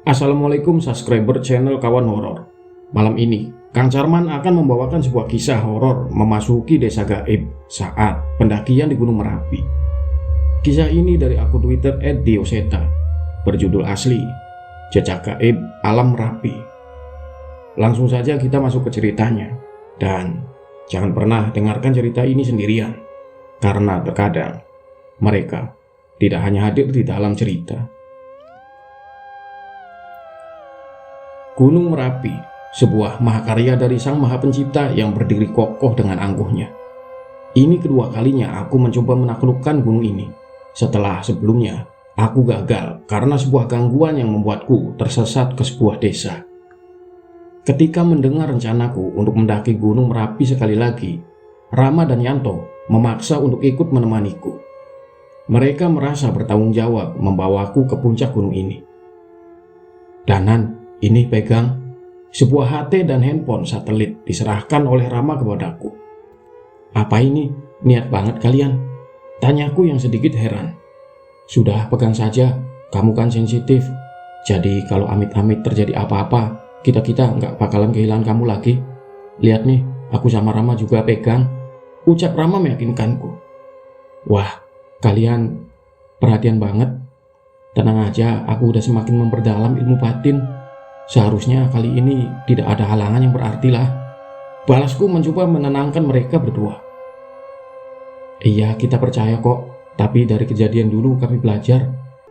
Assalamualaikum subscriber channel Kawan Horor. Malam ini, Kang Carman akan membawakan sebuah kisah horor memasuki desa gaib saat pendakian di Gunung Merapi. Kisah ini dari akun Twitter @dioseta, berjudul asli Jejak Gaib Alam Merapi. Langsung saja kita masuk ke ceritanya, dan jangan pernah dengarkan cerita ini sendirian, karena terkadang mereka tidak hanya hadir di dalam cerita. Gunung Merapi, sebuah mahakarya dari Sang Maha Pencipta yang berdiri kokoh dengan angkuhnya. Ini kedua kalinya aku mencoba menaklukkan gunung ini, setelah sebelumnya aku gagal karena sebuah gangguan yang membuatku tersesat ke sebuah desa. Ketika mendengar rencanaku untuk mendaki Gunung Merapi sekali lagi, Rama dan Yanto memaksa untuk ikut menemaniku. Mereka merasa bertanggung jawab membawaku ke puncak gunung ini. Danan, ini pegang. Sebuah HP dan handphone satelit diserahkan oleh Rama kepadaku. Apa ini? Niat banget kalian? Tanyaku yang sedikit heran. Sudah, pegang saja. Kamu kan sensitif. Jadi kalau amit-amit terjadi apa-apa, kita nggak bakalan kehilangan kamu lagi. Lihat nih, aku sama Rama juga pegang. Ucap Rama meyakinkanku. Wah, kalian perhatian banget. Tenang aja, aku udah semakin memperdalam ilmu batin. Seharusnya kali ini tidak ada halangan yang berarti lah. Balasku mencoba menenangkan mereka berdua. Iya, kita percaya kok. Tapi dari kejadian dulu kami belajar,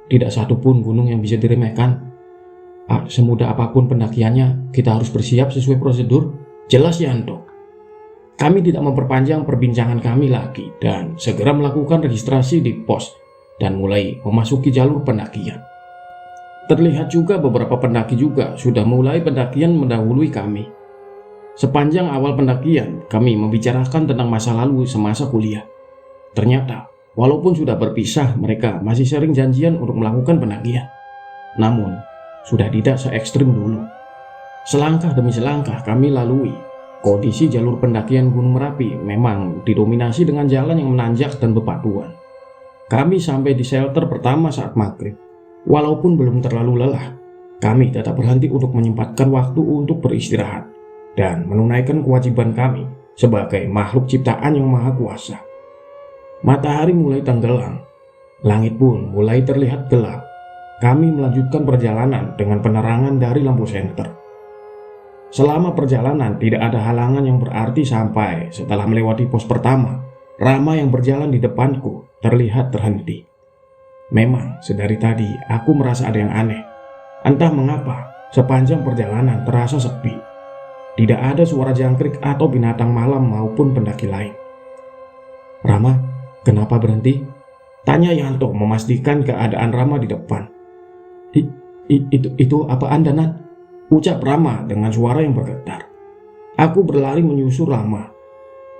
tidak satupun gunung yang bisa diremehkan. Semudah apapun pendakiannya, kita harus bersiap sesuai prosedur. Jelas Yanto. Kami tidak memperpanjang perbincangan kami lagi dan segera melakukan registrasi di pos dan mulai memasuki jalur pendakian. Terlihat juga beberapa pendaki juga sudah mulai pendakian mendahului kami. Sepanjang awal pendakian, kami membicarakan tentang masa lalu semasa kuliah. Ternyata, walaupun sudah berpisah, mereka masih sering janjian untuk melakukan pendakian. Namun, sudah tidak se-ekstrim dulu. Selangkah demi selangkah kami lalui. Kondisi jalur pendakian Gunung Merapi memang didominasi dengan jalan yang menanjak dan bebatuan. Kami sampai di shelter pertama saat maghrib. Walaupun belum terlalu lelah, kami tetap berhenti untuk menyempatkan waktu untuk beristirahat dan menunaikan kewajiban kami sebagai makhluk ciptaan yang maha kuasa. Matahari mulai tenggelam, langit pun mulai terlihat gelap. Kami melanjutkan perjalanan dengan penerangan dari lampu senter. Selama perjalanan tidak ada halangan yang berarti sampai setelah melewati pos pertama, Rama yang berjalan di depanku terlihat terhenti. Memang sedari tadi aku merasa ada yang aneh. Entah mengapa sepanjang perjalanan terasa sepi. Tidak ada suara jangkrik atau binatang malam maupun pendaki lain. Rama, kenapa berhenti? Tanya Yanto memastikan keadaan Rama di depan. Itu apaan Danan? Ucap Rama dengan suara yang bergetar. Aku berlari menyusul Rama.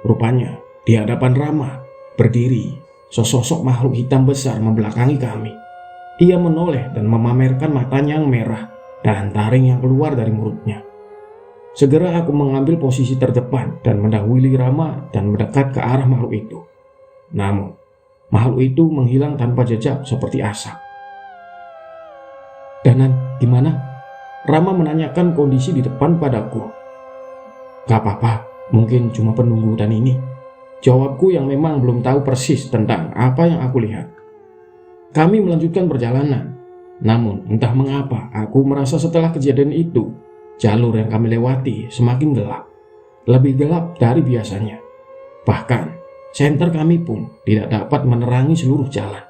Rupanya di hadapan Rama berdiri sesosok makhluk hitam besar membelakangi kami. Ia menoleh dan memamerkan matanya yang merah dan taring yang keluar dari mulutnya. Segera aku mengambil posisi terdepan dan mendahului Rama dan mendekat ke arah makhluk itu. Namun, makhluk itu menghilang tanpa jejak seperti asap. Danan, gimana? Rama menanyakan kondisi di depan padaku. Gak apa-apa, mungkin cuma penunggu dan ini. Jawabku yang memang belum tahu persis tentang apa yang aku lihat. Kami melanjutkan perjalanan. Namun entah mengapa aku merasa setelah kejadian itu, jalur yang kami lewati semakin gelap. Lebih gelap dari biasanya. Bahkan, senter kami pun tidak dapat menerangi seluruh jalan.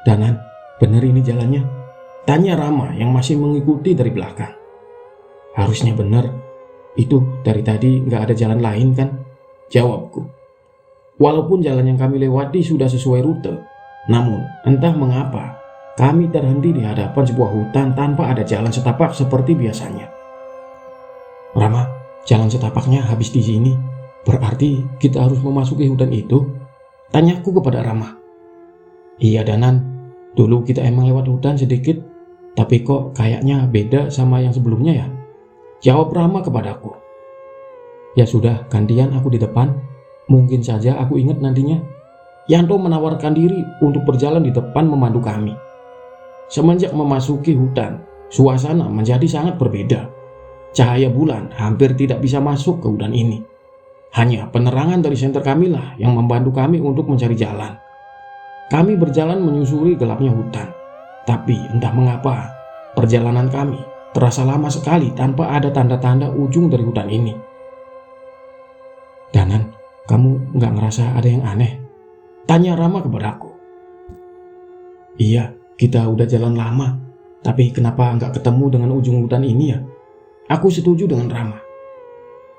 Danan, benar ini jalannya? Tanya Rama yang masih mengikuti dari belakang. Harusnya benar. Itu dari tadi nggak ada jalan lain kan? Jawabku. Walaupun jalan yang kami lewati sudah sesuai rute, namun entah mengapa kami terhenti di hadapan sebuah hutan tanpa ada jalan setapak seperti biasanya. Rama, jalan setapaknya habis di sini. Berarti kita harus memasuki hutan itu? Tanyaku kepada Rama. Iya Danan, dulu kita emang lewat hutan sedikit, tapi kok kayaknya beda sama yang sebelumnya ya? Jawab Rama kepadaku. Ya sudah, gantian aku di depan. Mungkin saja aku ingat nantinya. Yanto menawarkan diri untuk berjalan di depan memandu kami. Semenjak memasuki hutan, suasana menjadi sangat berbeda. Cahaya bulan hampir tidak bisa masuk ke hutan ini. Hanya penerangan dari senter kamilah yang membantu kami untuk mencari jalan. Kami berjalan menyusuri gelapnya hutan. Tapi entah mengapa, perjalanan kami terasa lama sekali tanpa ada tanda-tanda ujung dari hutan ini. Danan, kamu nggak ngerasa ada yang aneh? Tanya Rama kepadaku. Iya, kita udah jalan lama. Tapi kenapa nggak ketemu dengan ujung hutan ini ya? Aku setuju dengan Rama.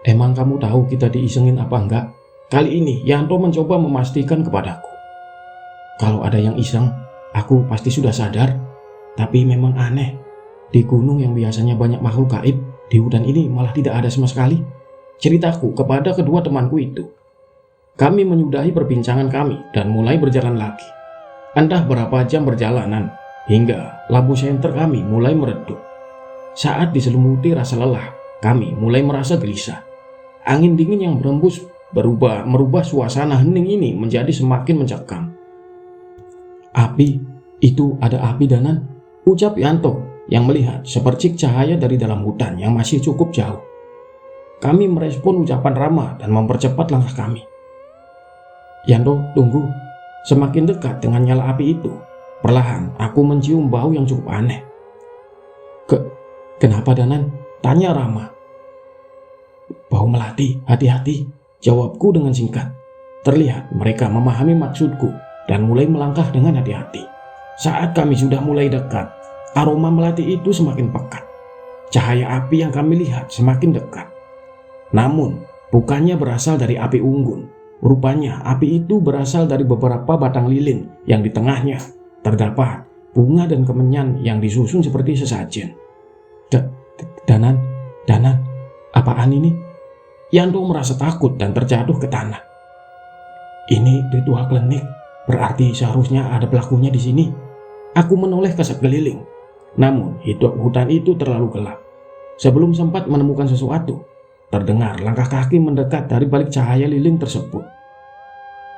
Emang kamu tahu kita diisengin apa enggak? Kali ini Yanto mencoba memastikan kepadaku. Kalau ada yang iseng, aku pasti sudah sadar. Tapi memang aneh. Di gunung yang biasanya banyak makhluk gaib, di hutan ini malah tidak ada sama sekali. Ceritaku kepada kedua temanku itu. Kami menyudahi perbincangan kami dan mulai berjalan lagi. Entah berapa jam perjalanan, hingga lampu senter kami mulai meredup. Saat diselimuti rasa lelah, kami mulai merasa gelisah. Angin dingin yang berembus merubah suasana hening ini menjadi semakin mencekam. Api, itu ada api Danan, ucap Yanto yang melihat sepercik cahaya dari dalam hutan yang masih cukup jauh. Kami merespon ucapan Rama dan mempercepat langkah kami. Yanto, tunggu. Semakin dekat dengan nyala api itu, perlahan aku mencium bau yang cukup aneh. Kenapa Danan? Tanya Rama. Bau melati, hati-hati, jawabku dengan singkat. Terlihat mereka memahami maksudku dan mulai melangkah dengan hati-hati. Saat kami sudah mulai dekat, aroma melati itu semakin pekat. Cahaya api yang kami lihat semakin dekat. Namun, bukannya berasal dari api unggun. Rupanya api itu berasal dari beberapa batang lilin yang di tengahnya terdapat bunga dan kemenyan yang disusun seperti sesajen. Danan, apaan ini? Yanto merasa takut dan terjatuh ke tanah. Ini ritual klinik, berarti seharusnya ada pelakunya di sini. Aku menoleh ke sekeliling, namun hutan itu terlalu gelap. Sebelum sempat menemukan sesuatu, terdengar langkah kaki mendekat dari balik cahaya lilin tersebut.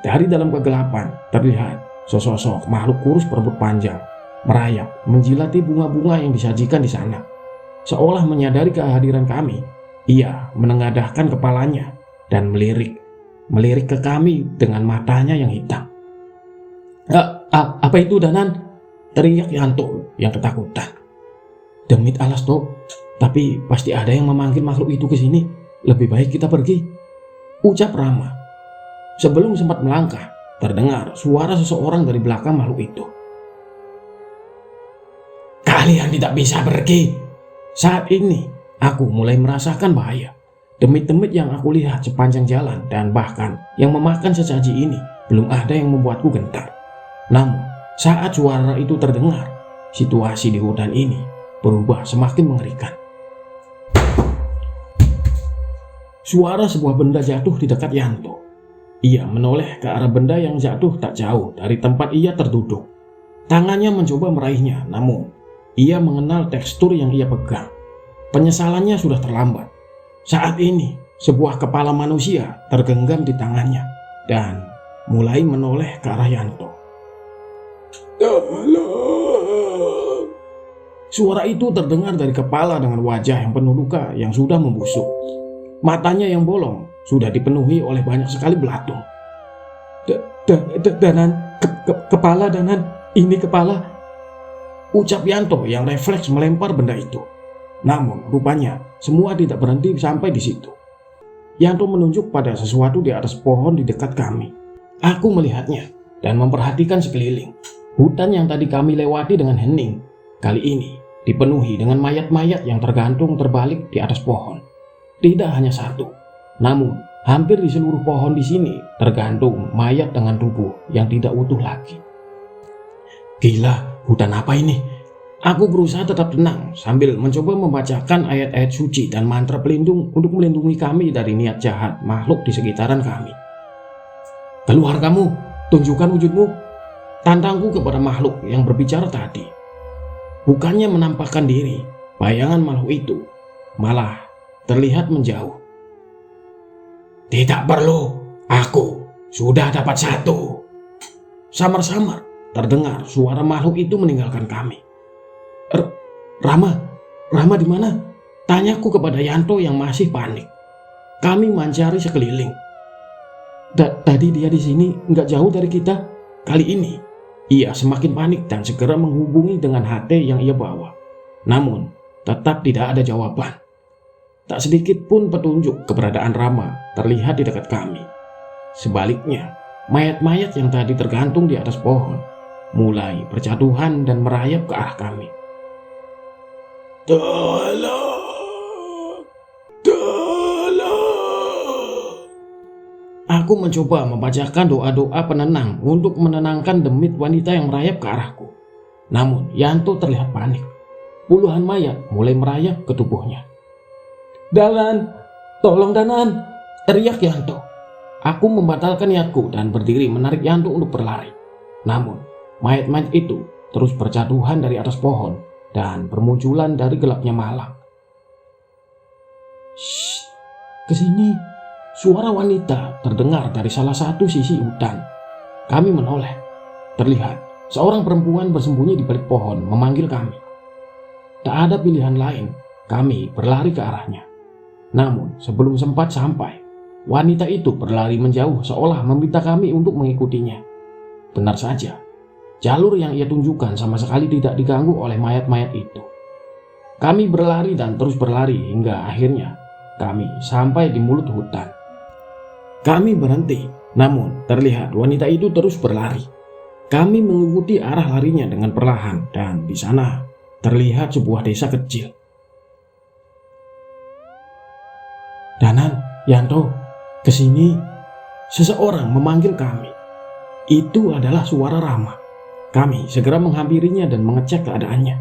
Dari dalam kegelapan terlihat sesosok makhluk kurus berambut panjang, merayap menjilati bunga-bunga yang disajikan di sana. Seolah menyadari kehadiran kami, ia menengadahkan kepalanya dan melirik ke kami dengan matanya yang hitam. Apa itu Danan? Teriak Yanto yang ketakutan. Demit alas toh, tapi pasti ada yang memanggil makhluk itu ke sini. Lebih baik kita pergi, ucap Rama. Sebelum sempat melangkah, terdengar suara seseorang dari belakang makhluk itu. Kalian tidak bisa pergi. Saat ini, aku mulai merasakan bahaya. Demit-demit yang aku lihat sepanjang jalan dan bahkan yang memakan sesaji ini belum ada yang membuatku gentar. Namun, saat suara itu terdengar, situasi di hutan ini berubah semakin mengerikan. Suara sebuah benda jatuh di dekat Yanto. Ia menoleh ke arah benda yang jatuh tak jauh dari tempat ia terduduk. Tangannya mencoba meraihnya, namun ia mengenal tekstur yang ia pegang. Penyesalannya sudah terlambat. Saat ini, sebuah kepala manusia tergenggam di tangannya dan mulai menoleh ke arah Yanto. Tolong! Suara itu terdengar dari kepala dengan wajah yang penuh luka yang sudah membusuk. Matanya yang bolong sudah dipenuhi oleh banyak sekali belatung. Danan, kepala Danan, ini kepala, ucap Yanto yang refleks melempar benda itu. Namun rupanya semua tidak berhenti sampai di situ. Yanto menunjuk pada sesuatu di atas pohon di dekat kami. Aku melihatnya dan memperhatikan sekeliling. Hutan yang tadi kami lewati dengan hening, kali ini dipenuhi dengan mayat-mayat yang tergantung terbalik di atas pohon. Tidak hanya satu, namun hampir di seluruh pohon di sini tergantung mayat dengan tubuh yang tidak utuh lagi. Gila, hutan apa ini? Aku berusaha tetap tenang sambil mencoba membacakan ayat-ayat suci dan mantra pelindung untuk melindungi kami dari niat jahat makhluk di sekitaran kami. Keluar kamu, tunjukkan wujudmu, tantangku kepada makhluk yang berbicara tadi. Bukannya menampakkan diri, bayangan makhluk itu malah terlihat menjauh. Tidak perlu, aku sudah dapat satu. Samar-samar terdengar suara makhluk itu meninggalkan kami. Rama, Rama di mana? Tanyaku kepada Yanto yang masih panik. Kami mencari sekeliling. Tadi dia di sini, nggak jauh dari kita. Kali ini, ia semakin panik dan segera menghubungi dengan HT yang ia bawa. Namun, tetap tidak ada jawaban. Tak sedikit pun petunjuk keberadaan Rama terlihat di dekat kami. Sebaliknya, mayat-mayat yang tadi tergantung di atas pohon mulai berjatuhan dan merayap ke arah kami. Tolong! Tolong! Aku mencoba membacakan doa-doa penenang untuk menenangkan demit wanita yang merayap ke arahku. Namun, Yanto terlihat panik. Puluhan mayat mulai merayap ke tubuhnya. Danan! Tolong Danan! Teriak Yanto. Aku membatalkan niatku dan berdiri menarik Yanto untuk berlari. Namun, mayat-mayat itu terus berjatuhan dari atas pohon dan bermunculan dari gelapnya malam. Shh, kesini. Suara wanita terdengar dari salah satu sisi hutan. Kami menoleh. Terlihat seorang perempuan bersembunyi di balik pohon memanggil kami. Tak ada pilihan lain, kami berlari ke arahnya. Namun sebelum sempat sampai, wanita itu berlari menjauh seolah meminta kami untuk mengikutinya. Benar saja, jalur yang ia tunjukkan sama sekali tidak diganggu oleh mayat-mayat itu. Kami berlari dan terus berlari hingga akhirnya kami sampai di mulut hutan. Kami berhenti, namun terlihat wanita itu terus berlari. Kami mengikuti arah larinya dengan perlahan dan di sana terlihat sebuah desa kecil. Danan, Yanto, kesini. Seseorang memanggil kami. Itu adalah suara Rama. Kami segera menghampirinya dan mengecek keadaannya.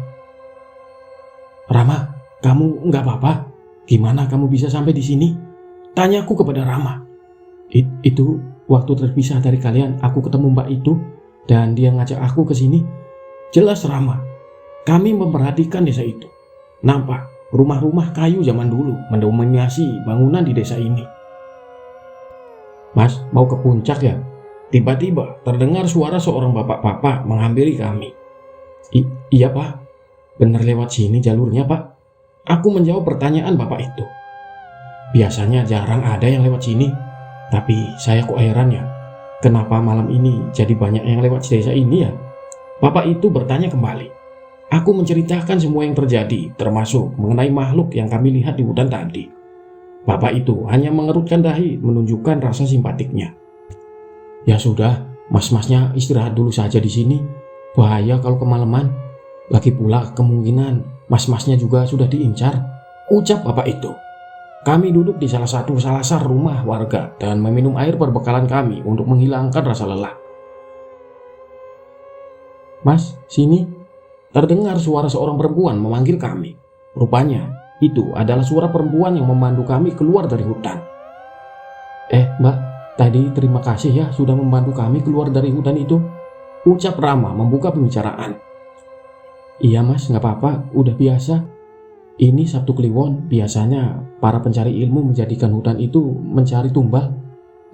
Rama, kamu nggak apa-apa? Gimana kamu bisa sampai di sini? Tanyaku kepada Rama. Itu waktu terpisah dari kalian, aku ketemu mbak itu dan dia ngajak aku ke sini. Jelas Rama. Kami memperhatikan desa itu. Nampak rumah-rumah kayu zaman dulu mendominasi bangunan di desa ini. Mas, mau ke puncak ya? Tiba-tiba terdengar suara seorang bapak-bapak menghampiri kami. Iya pak, bener lewat sini jalurnya pak. Aku menjawab pertanyaan bapak itu. Biasanya jarang ada yang lewat sini, tapi saya kok heran ya, kenapa malam ini jadi banyak yang lewat desa ini ya? Bapak itu bertanya kembali. Aku menceritakan semua yang terjadi, termasuk mengenai makhluk yang kami lihat di hutan tadi. Bapak itu hanya mengerutkan dahi menunjukkan rasa simpatiknya. Ya sudah, mas-masnya istirahat dulu saja di sini. Bahaya kalau kemalaman. Lagi pula kemungkinan mas-masnya juga sudah diincar, ucap bapak itu. Kami duduk di salah satu salasar rumah warga dan meminum air perbekalan kami untuk menghilangkan rasa lelah. Mas, sini. Terdengar suara seorang perempuan memanggil kami. Rupanya itu adalah suara perempuan yang memandu kami keluar dari hutan. Mbak, tadi terima kasih ya sudah membantu kami keluar dari hutan itu, ucap Rama membuka pembicaraan. Iya mas, nggak apa-apa, udah biasa. Ini Sabtu Kliwon, biasanya para pencari ilmu menjadikan hutan itu mencari tumbal.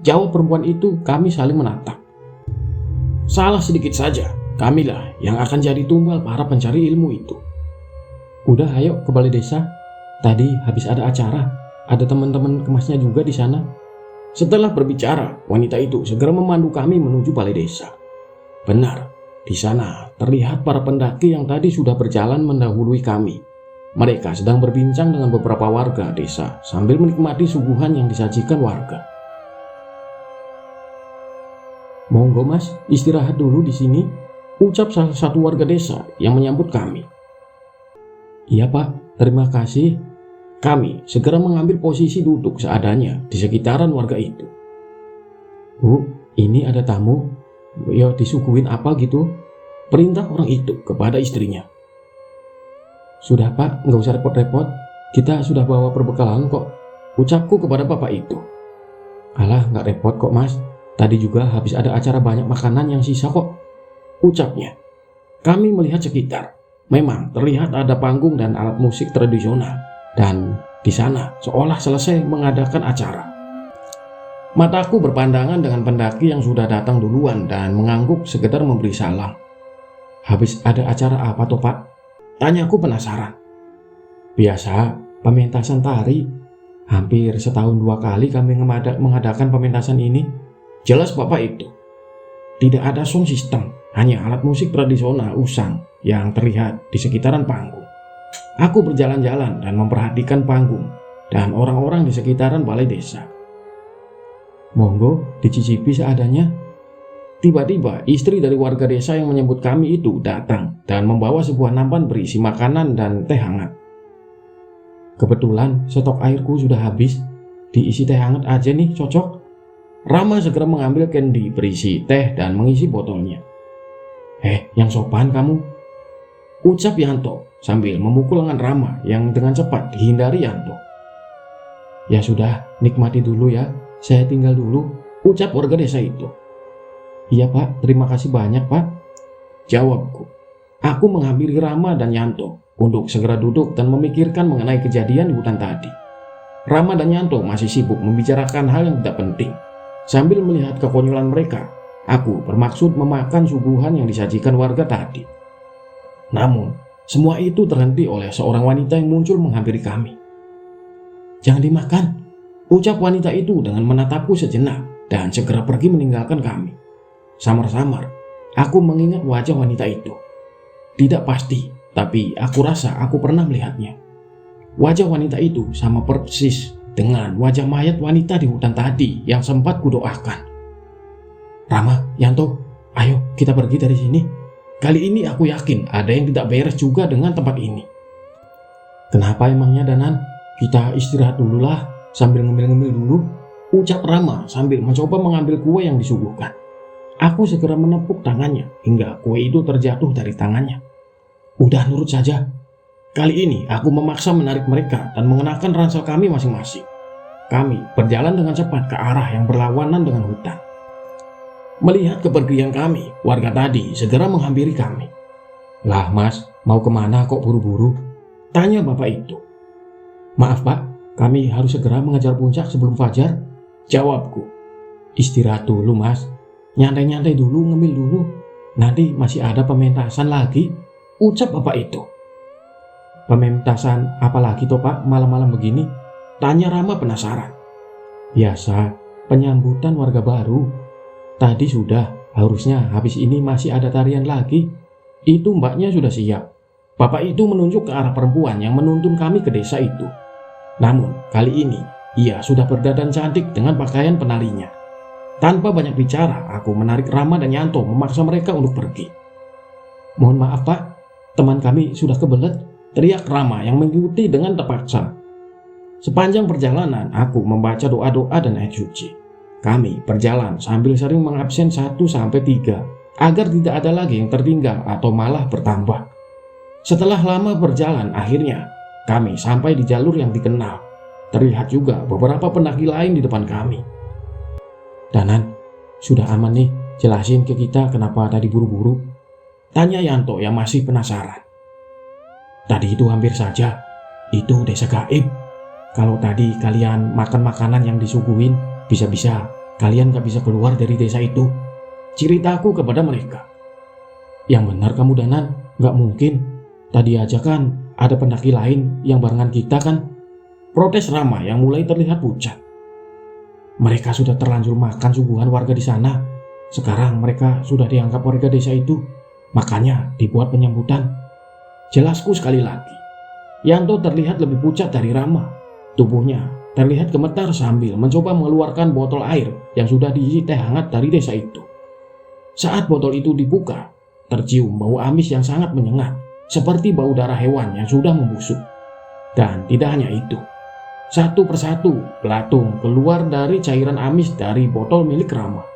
Jawab perempuan itu. Kami saling menatap. Salah sedikit saja, kamilah yang akan jadi tumbal para pencari ilmu itu. Udah ayo ke balai desa. Tadi habis ada acara, ada teman-teman kemasnya juga di sana. Setelah berbicara, wanita itu segera memandu kami menuju balai desa. Benar, di sana terlihat para pendaki yang tadi sudah berjalan mendahului kami. Mereka sedang berbincang dengan beberapa warga desa sambil menikmati suguhan yang disajikan warga. Monggo mas, istirahat dulu di sini, ucap salah satu warga desa yang menyambut kami. Iya pak, terima kasih. Kami segera mengambil posisi duduk seadanya di sekitaran warga itu. Bu, ini ada tamu. Ya disuguhin apa gitu? Perintah orang itu kepada istrinya. Sudah pak, nggak usah repot-repot. Kita sudah bawa perbekalan kok, ucapku kepada bapak itu. Alah, nggak repot kok mas. Tadi juga habis ada acara banyak makanan yang sisa kok, ucapnya. Kami melihat sekitar. Memang terlihat ada panggung dan alat musik tradisional. Dan di sana seolah selesai mengadakan acara. Mataku berpandangan dengan pendaki yang sudah datang duluan dan mengangguk sekedar memberi salam. Habis ada acara apa toh pak? Tanyaku penasaran. Biasa, pementasan tari. Hampir setahun 2 kali kami mengadakan pementasan ini. Jelas Bapak itu. Tidak ada sound system, hanya alat musik tradisional usang yang terlihat di sekitaran panggung. Aku berjalan-jalan dan memperhatikan panggung dan orang-orang di sekitaran balai desa. Monggo dicicipi seadanya. Tiba-tiba istri dari warga desa yang menyebut kami itu datang dan membawa sebuah nampan berisi makanan dan teh hangat. Kebetulan stok airku sudah habis, diisi teh hangat aja nih cocok. Rama segera mengambil kendi berisi teh dan mengisi botolnya. Yang sopan kamu, ucap Yanto sambil memukul lengan Rama yang dengan cepat dihindari Yanto. Ya sudah, nikmati dulu ya, saya tinggal dulu, ucap warga desa itu. Iya Pak, terima kasih banyak Pak, jawabku. Aku menghampiri Rama dan Yanto untuk segera duduk dan memikirkan mengenai kejadian di hutan tadi. Rama dan Yanto masih sibuk membicarakan hal yang tidak penting. Sambil melihat kekonyolan mereka, aku bermaksud memakan suguhan yang disajikan warga tadi. Namun, semua itu terhenti oleh seorang wanita yang muncul menghampiri kami. Jangan dimakan, ucap wanita itu dengan menatapku sejenak dan segera pergi meninggalkan kami. Samar-samar, aku mengingat wajah wanita itu. Tidak pasti, tapi aku rasa aku pernah melihatnya. Wajah wanita itu sama persis dengan wajah mayat wanita di hutan tadi yang sempat kudoakan. Rama, Yanto, ayo kita pergi dari sini. Kali ini aku yakin ada yang tidak beres juga dengan tempat ini. Kenapa emangnya Danan? Kita istirahat dululah sambil ngemil-ngemil dulu, ucap Rama sambil mencoba mengambil kue yang disuguhkan. Aku segera menepuk tangannya hingga kue itu terjatuh dari tangannya. Udah nurut saja. Kali ini aku memaksa menarik mereka dan mengenakan ransel kami masing-masing. Kami berjalan dengan cepat ke arah yang berlawanan dengan hutan. Melihat kepergian kami, warga tadi segera menghampiri kami. Lah Mas, mau kemana kok buru-buru? Tanya bapak itu. Maaf Pak, kami harus segera mengejar puncak sebelum fajar, jawabku. Istirahat dulu Mas, nyantai-nyantai dulu, ngemil dulu. Nanti masih ada pementasan lagi, ucap bapak itu. Pementasan apa lagi toh Pak malam-malam begini? Tanya Rama penasaran. Biasa, penyambutan warga baru. Tadi sudah, harusnya habis ini masih ada tarian lagi. Itu mbaknya sudah siap. Bapak itu menunjuk ke arah perempuan yang menuntun kami ke desa itu. Namun, kali ini, ia sudah berdandan cantik dengan pakaian penarinya. Tanpa banyak bicara, aku menarik Rama dan Yanto memaksa mereka untuk pergi. Mohon maaf Pak, teman kami sudah kebelet, teriak Rama yang mengikuti dengan terpaksa. Sepanjang perjalanan, aku membaca doa-doa dan ayat suci. Kami berjalan sambil sering mengabsen 1-3 agar tidak ada lagi yang tertinggal atau malah bertambah. Setelah lama berjalan, akhirnya kami sampai di jalur yang dikenal. Terlihat juga beberapa pendaki lain di depan kami. Danan, sudah aman nih, jelasin ke kita kenapa tadi buru-buru, tanya Yanto yang masih penasaran. Tadi itu hampir saja, itu desa gaib. Kalau tadi kalian makan makanan yang disuguhin, bisa-bisa kalian gak bisa keluar dari desa itu, ceritaku kepada mereka. Yang benar kamu Danan, gak mungkin. Tadi aja kan ada pendaki lain yang barengan kita kan, protes Rama yang mulai terlihat pucat. Mereka sudah terlanjur makan suguhan warga di sana. Sekarang mereka sudah dianggap warga desa itu, makanya dibuat penyambutan. Jelasku sekali lagi. Yanto terlihat lebih pucat dari Rama. Tubuhnya terlihat gemetar sambil mencoba mengeluarkan botol air yang sudah diisi teh hangat dari desa itu. Saat botol itu dibuka, tercium bau amis yang sangat menyengat, seperti bau darah hewan yang sudah membusuk. Dan tidak hanya itu, satu persatu belatung keluar dari cairan amis dari botol milik Rama.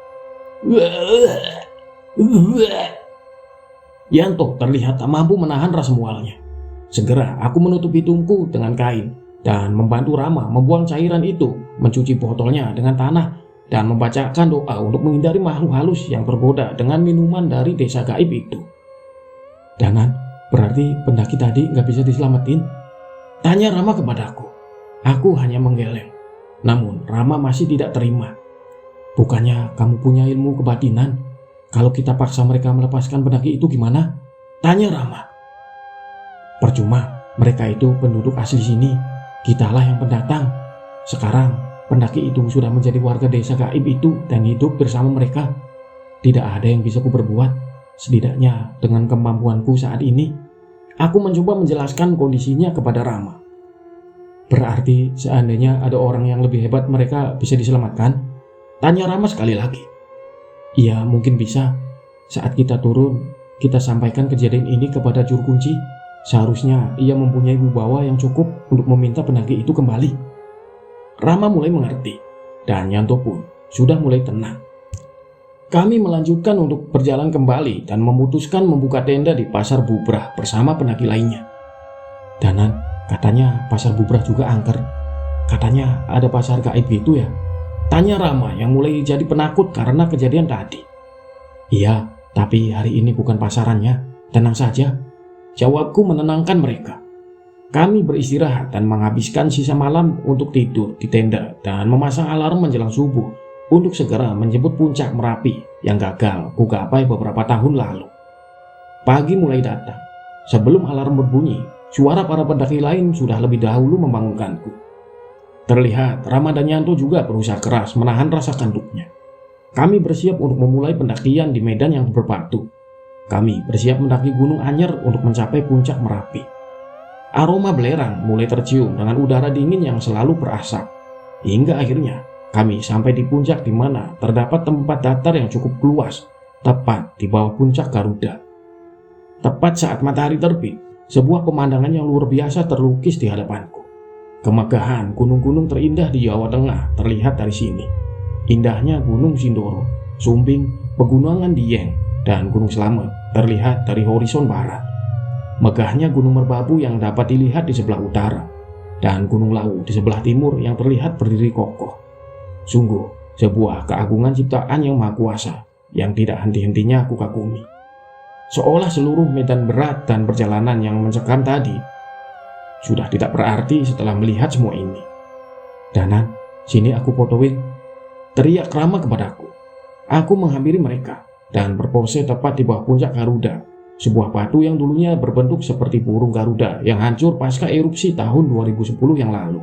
Yanto terlihat tak mampu menahan rasa mualnya. Segera aku menutup hidungku dengan kain dan membantu Rama membuang cairan itu, mencuci botolnya dengan tanah, dan membacakan doa untuk menghindari makhluk halus yang tergoda dengan minuman dari desa gaib itu. Danan, berarti pendaki tadi nggak bisa diselamatin? Tanya Rama kepadaku. Aku hanya menggeleng. Namun Rama masih tidak terima. Bukannya kamu punya ilmu kebatinan? Kalau kita paksa mereka melepaskan pendaki itu gimana? Tanya Rama. Percuma, mereka itu penduduk asli sini. Kitalah yang pendatang. Sekarang, pendaki itu sudah menjadi warga desa gaib itu dan hidup bersama mereka. Tidak ada yang bisa kuperbuat, setidaknya dengan kemampuanku saat ini. Aku mencoba menjelaskan kondisinya kepada Rama. Berarti seandainya ada orang yang lebih hebat mereka bisa diselamatkan? Tanya Rama sekali lagi. Iya, mungkin bisa. Saat kita turun, kita sampaikan kejadian ini kepada juru kunci. Seharusnya ia mempunyai wibawa yang cukup untuk meminta pendaki itu kembali. Rama mulai mengerti, dan Yanto pun sudah mulai tenang. Kami melanjutkan untuk berjalan kembali dan memutuskan membuka tenda di Pasar Bubrah bersama pendaki lainnya. Danan, katanya Pasar Bubrah juga angker. Katanya ada pasar gaib gitu ya? Tanya Rama yang mulai jadi penakut karena kejadian tadi. Iya, tapi hari ini bukan pasarannya. Tenang saja. Jawabku menenangkan mereka. Kami beristirahat dan menghabiskan sisa malam untuk tidur di tenda dan memasang alarm menjelang subuh untuk segera menjemput puncak Merapi yang gagal kugapai beberapa tahun lalu. Pagi mulai datang. Sebelum alarm berbunyi, suara para pendaki lain sudah lebih dahulu membangunkanku. Terlihat Rama dan Yanto juga berusaha keras menahan rasa kantuknya. Kami bersiap untuk memulai pendakian di medan yang berbatu. Kami bersiap mendaki Gunung Anyer untuk mencapai puncak Merapi. Aroma belerang mulai tercium dengan udara dingin yang selalu berasap. Hingga akhirnya kami sampai di puncak di mana terdapat tempat datar yang cukup luas, tepat di bawah puncak Garuda. Tepat saat matahari terbit, sebuah pemandangan yang luar biasa terlukis di hadapanku. Kemegahan gunung-gunung terindah di Jawa Tengah terlihat dari sini. Indahnya Gunung Sindoro, Sumbing, Pegunungan Dieng, dan Gunung Slamet terlihat dari horizon barat. Megahnya Gunung Merbabu yang dapat dilihat di sebelah utara, dan Gunung Lawu di sebelah timur yang terlihat berdiri kokoh. Sungguh sebuah keagungan ciptaan yang maha kuasa yang tidak henti-hentinya aku kagumi. Seolah seluruh medan berat dan perjalanan yang mencekam tadi sudah tidak berarti setelah melihat semua ini. Danan, sini aku fotoin, teriak Rama kepadaku. Aku menghampiri mereka dan berpose tepat di bawah puncak Garuda, sebuah batu yang dulunya berbentuk seperti burung Garuda yang hancur pasca erupsi tahun 2010 yang lalu.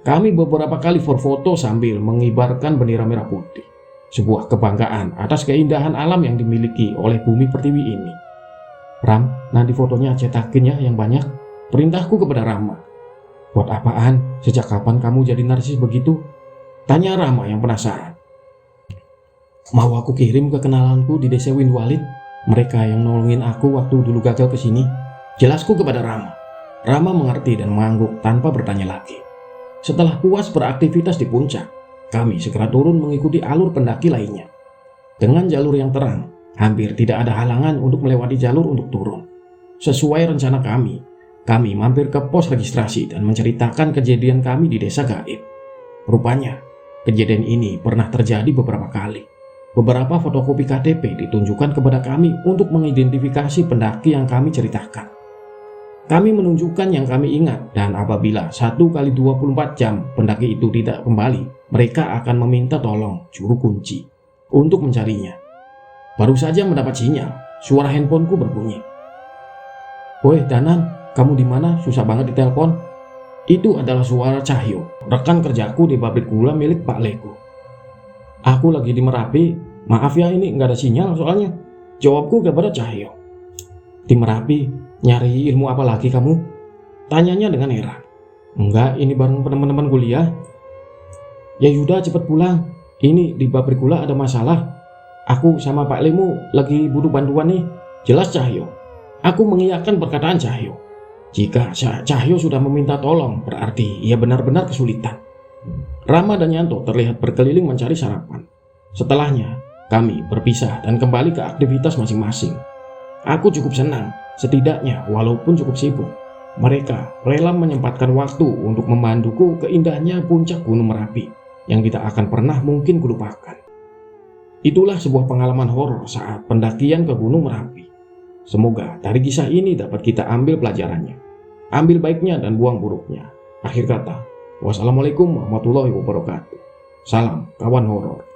Kami beberapa kali berfoto sambil mengibarkan bendera merah putih, sebuah kebanggaan atas keindahan alam yang dimiliki oleh bumi pertiwi ini. Ram, nanti fotonya cetakin ya yang banyak, perintahku kepada Rama. Buat apaan? Sejak kapan kamu jadi narsis begitu? Tanya Rama yang penasaran. Mau aku kirim ke kenalanku di desa Windwalid, mereka yang nolongin aku waktu dulu gagal ke sini. Jelasku kepada Rama. Rama mengerti dan mengangguk tanpa bertanya lagi. Setelah puas beraktivitas di puncak, kami segera turun mengikuti alur pendaki lainnya. Dengan jalur yang terang, hampir tidak ada halangan untuk melewati jalur untuk turun. Sesuai rencana kami mampir ke pos registrasi dan menceritakan kejadian kami di desa gaib. Rupanya, kejadian ini pernah terjadi beberapa kali. Beberapa fotokopi KTP ditunjukkan kepada kami untuk mengidentifikasi pendaki yang kami ceritakan. Kami menunjukkan yang kami ingat, dan apabila 1 kali 24 jam pendaki itu tidak kembali, mereka akan meminta tolong juru kunci untuk mencarinya. Baru saja mendapat sinyal, suara handphoneku berbunyi. Woi Danan, kamu di mana? Susah banget ditelepon. Itu adalah suara Cahyo, rekan kerjaku di pabrik gula milik Pak Leko. Aku lagi di Merapi, maaf ya ini nggak ada sinyal soalnya. Jawabku kepada Cahyo. Di Merapi, nyari ilmu apa lagi kamu? Tanyanya dengan heran. Enggak, ini bareng teman-teman kuliah. Ya Yuda cepet pulang, ini di pabrik gula ada masalah. Aku sama Pak Lemu lagi butuh bantuan nih, jelas Cahyo. Aku mengiyakan perkataan Cahyo. Jika Cahyo sudah meminta tolong, berarti ia benar-benar kesulitan. Rama dan Yanto terlihat berkeliling mencari sarapan. Setelahnya, kami berpisah dan kembali ke aktivitas masing-masing. Aku cukup senang, setidaknya walaupun cukup sibuk, mereka rela menyempatkan waktu untuk memanduku ke indahnya puncak Gunung Merapi yang tidak akan pernah mungkin kulupakan. Itulah sebuah pengalaman horor saat pendakian ke Gunung Merapi. Semoga dari kisah ini dapat kita ambil pelajarannya. Ambil baiknya dan buang buruknya. Akhir kata, wassalamualaikum warahmatullahi wabarakatuh. Salam kawan horor.